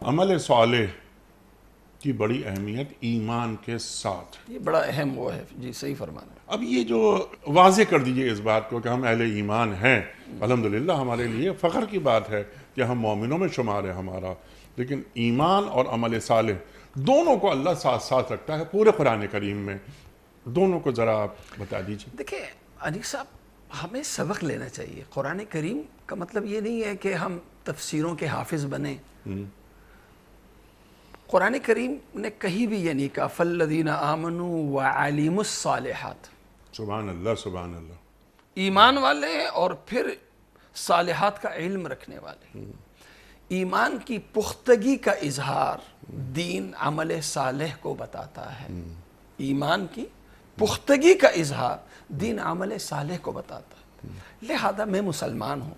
عمل صالح کی بڑی اہمیت ایمان کے ساتھ، یہ بڑا اہم وہ ہے، جی صحیح فرمانا ہے۔ اب یہ جو واضح کر دیجئے اس بات کو کہ ہم اہل ایمان ہیں، الحمدللہ ہمارے لیے فخر کی بات ہے کہ ہم مومنوں میں شمار ہے ہمارا، لیکن ایمان اور عمل صالح دونوں کو اللہ ساتھ ساتھ رکھتا ہے پورے قرآن کریم میں، دونوں کو ذرا آپ بتا دیجئے۔ دیکھیں انیس صاحب، ہمیں سبق لینا چاہیے۔ قرآن کریم کا مطلب یہ نہیں ہے کہ ہم تفسیروں کے حافظ بنیں۔ قرآن کریم نے کہیں بھی یہ نہیں کہا فَالَّذِينَ آمَنُوا وَعَلِمُوا الصَّالِحَاتِ، سبحان اللہ سبحان اللہ۔ ایمان والے اور پھر صالحات کا علم رکھنے والے۔ ایمان کی پختگی کا اظہار دین عمل صالح کو بتاتا ہے، ایمان کی پختگی کا اظہار دین عمل صالح کو بتاتا ہے۔ لہذا میں مسلمان ہوں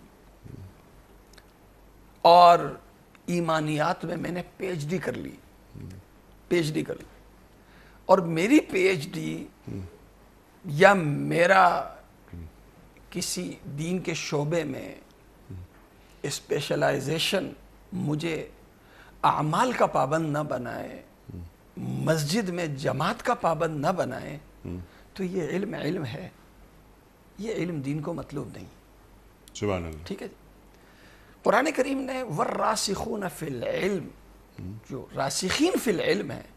اور ایمانیات میں نے پی ایچ ڈی کر لی، اور میری پی ایچ ڈی یا میرا کسی دین کے شعبے میں اسپیشلائزیشن مجھے اعمال کا پابند نہ بنائے، مسجد میں جماعت کا پابند نہ بنائے، تو یہ علم ہے، یہ علم دین کو مطلوب نہیں۔ سبحان اللہ۔ ٹھیک ہے جی۔ قرآن کریم نے والراسخون فی العلم، جو راسخین فی العلم ہیں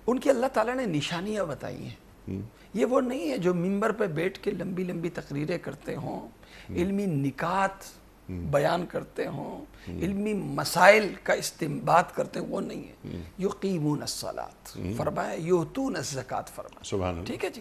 ان کی اللہ تعالیٰ نے نشانیاں بتائی ہیں۔ یہ وہ نہیں ہے جو منبر پہ بیٹھ کے لمبی لمبی تقریریں کرتے ہوں، علمی نکات بیان کرتے ہوں، علمی مسائل کا استنباط کرتے ہیں، وہ نہیں ہے۔ یقیمون الصلاۃ فرمایا، یؤتون الزکوٰۃ فرمایا۔ سبحان اللہ۔ ٹھیک ہے جی۔